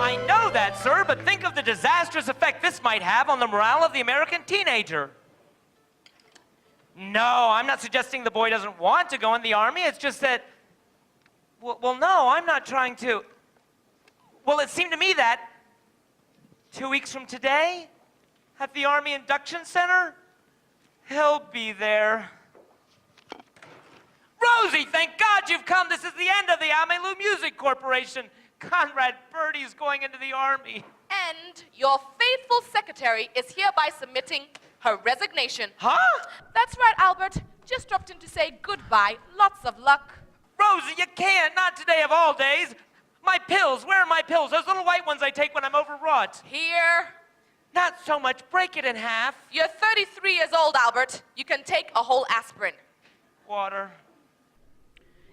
I know that, sir, but think of the disastrous effect this might have on the morale of the American teenager. No, I'm not suggesting the boy doesn't want to go in the Army. It's just that... Well, no, I'm not trying to... Well, it seemed to me that 2 weeks from today, at the Army Induction Center, he'll be there. Rosie, thank God you've come. This is the end of the Amelu Music Corporation. Conrad Birdie is going into the Army. And your faithful secretary is hereby submitting her resignation. Huh? That's right, Albert. Just dropped in to say goodbye. Lots of luck. Rosie, you can't. Not today of all days. My pills. Where are my pills? Those little white ones I take when I'm overwrought. Here. Not so much. Break it in half. You're 33 years old, Albert. You can take a whole aspirin. Water.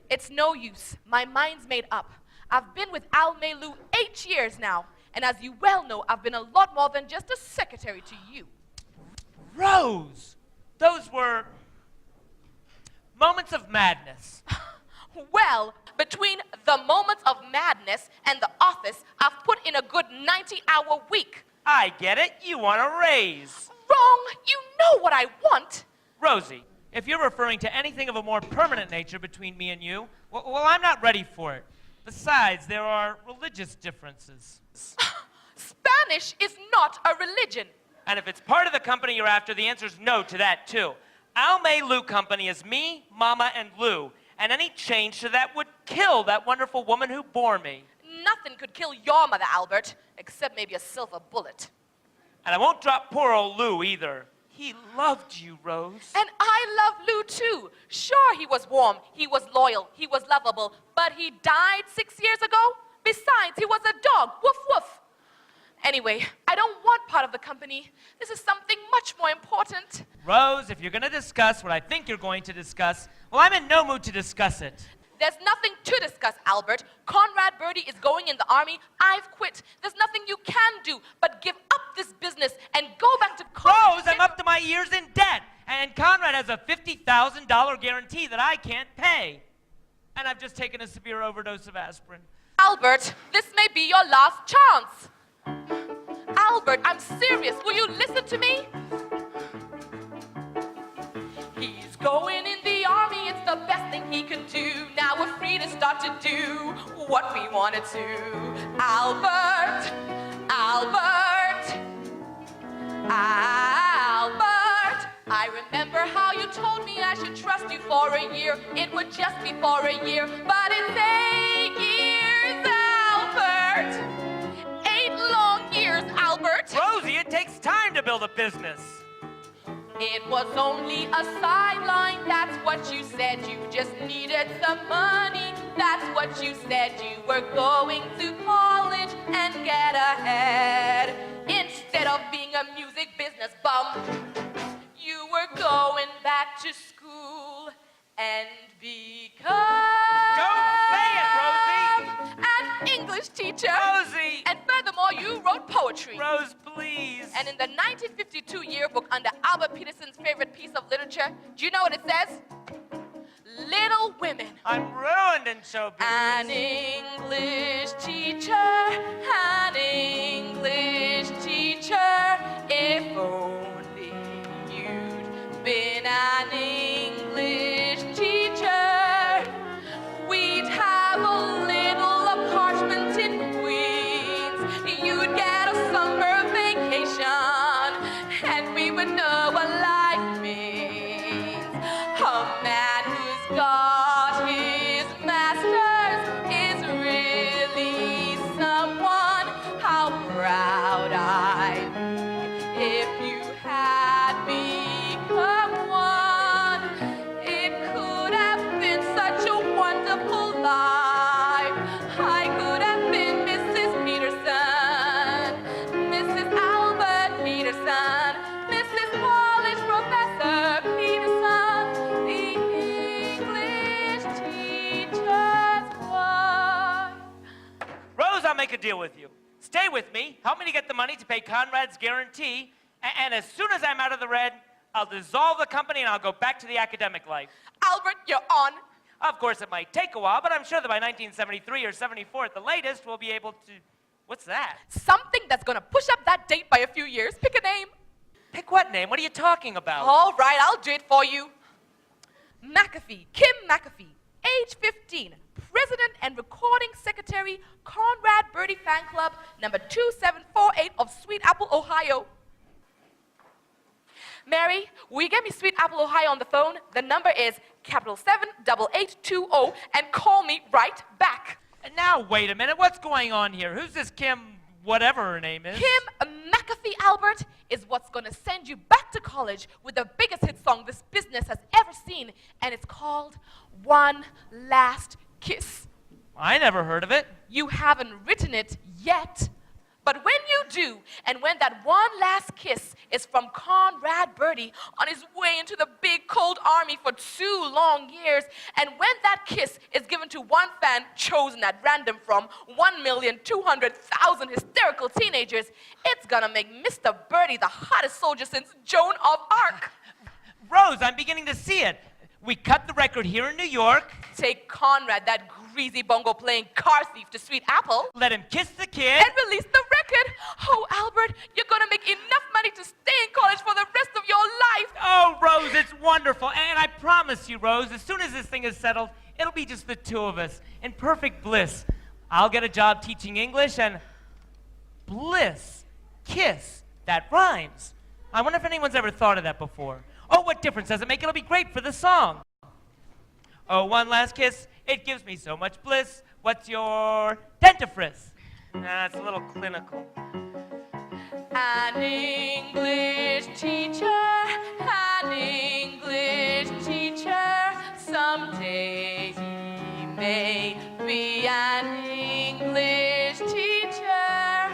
It's no use. My mind's made up. I've been with Al Melu 8 years now. And as you well know, I've been a lot more than just a secretary to you. Rose! Those were moments of madness. Well, between the moments of madness and the office, I've put in a good 90-hour week. I get it. You want a raise. Wrong. You know what I want. Rosie, if you're referring to anything of a more permanent nature between me and you, well, I'm not ready for it. Besides, there are religious differences. Spanish is not a religion. And if it's part of the company you're after, the answer's no to that, too. Almay Lou Company is me, Mama, and Lou. And any change to that would kill that wonderful woman who bore me. Nothing could kill your mother, Albert, except maybe a silver bullet. And I won't drop poor old Lou, either. He loved you, Rose. And I love Lou, too. Sure, he was warm, he was loyal, he was lovable, but he died 6 years ago? Besides, he was a dog. Woof, woof. Anyway, I don't want part of the company. This is something much more important. Rose, if you're going to discuss what I think you're going to discuss, well, I'm in no mood to discuss it. There's nothing to discuss, Albert. Conrad Birdie is going in the Army. I've quit. There's nothing you can do but give up this business and go back to college. Rose, I'm up to my ears in debt. And Conrad has a $50,000 guarantee that I can't pay. And I've just taken a severe overdose of aspirin. Albert, this may be your last chance. Albert, I'm serious. Will you listen to me? He's going in the Army. It's the best thing he could do. Now we're free to start to do what we wanted to. Albert, Albert, Albert. I remember how you told me I should trust you for a year. It would just be for a year, but it's 8 years, Albert. 8 long years, Albert. Rosie, it takes time to build a business. It was only a sideline, that's what you said. You just needed some money, that's what you said. You were going to college and get ahead. Instead of being a music business bum, you were going back to school and become... Don't say it, Rosie! An English teacher. Rosie! And furthermore, you wrote poetry. Rose, please. And in the 1952 yearbook under Albert Peterson's favorite piece of literature, do you know what it says? Little Women. I'm ruined in show business. An English teacher, an English teacher, if only you'd been an English teacher, we'd have a little apartment in Queens. You'd get a summer vacation, and we would know what life means. A man who's got his master's is really someone. How proud I'd be if you had become one. It could have been such a wonderful life. I could have been Mrs. Peterson, Mrs. Albert Peterson, Mrs. College Professor Peterson, the English teacher's wife. Rose, I'll make a deal with you. Stay with me, help me to get the money to pay Conrad's guarantee, and as soon as I'm out of the red, I'll dissolve the company and I'll go back to the academic life. Albert, you're on. Of course, it might take a while, but I'm sure that by 1973 or 74 at the latest, we'll be able to, What's that? Something that's gonna push up that date by a few years. Pick a name. Pick what name? What are you talking about? All right, I'll do it for you. McAfee, Kim McAfee, age 15, President and Recording Secretary, Conrad Birdie Fan Club, number 2748 of Sweet Apple, Ohio. Mary, will you get me Sweet Apple, Ohio on the phone? The number is capital 78820 and call me right back. And now, wait a minute. What's going on here? Who's this Kim, whatever her name is? Kim McAfee, Albert, is what's going to send you back to college with the biggest hit song this business has ever seen, and it's called One Last Kiss. I never heard of it. You haven't written it yet, but when you do, and when that one last kiss is from Conrad Birdie on his way into the big cold army for 2 long years, and when that kiss is given to one fan chosen at random from 1,200,000 hysterical teenagers, it's gonna make Mr. Birdie the hottest soldier since Joan of Arc. Rose, I'm beginning to see it. We cut the record here in New York. Take Conrad, that greasy bongo-playing car thief, to Sweet Apple. Let him kiss the kid. And release the record. Oh, Albert, you're gonna make enough money to stay in college for the rest of your life. Oh, Rose, it's wonderful. And I promise you, Rose, as soon as this thing is settled, it'll be just the 2 of us in perfect bliss. I'll get a job teaching English, and bliss, kiss, that rhymes. I wonder if anyone's ever thought of that before. Oh, what difference does it make? It'll be great for the song. Oh, one last kiss, it gives me so much bliss. What's your dentifrice? Nah, it's a little clinical. An English teacher, someday he may be an English teacher.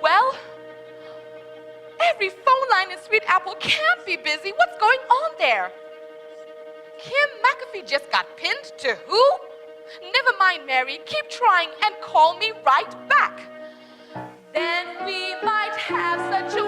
Well, every phone line in Sweet Apple can't be busy. What's going on there? Kim McAfee just got pinned to who? Never mind, Mary. Keep trying and call me right back. Then we might have such a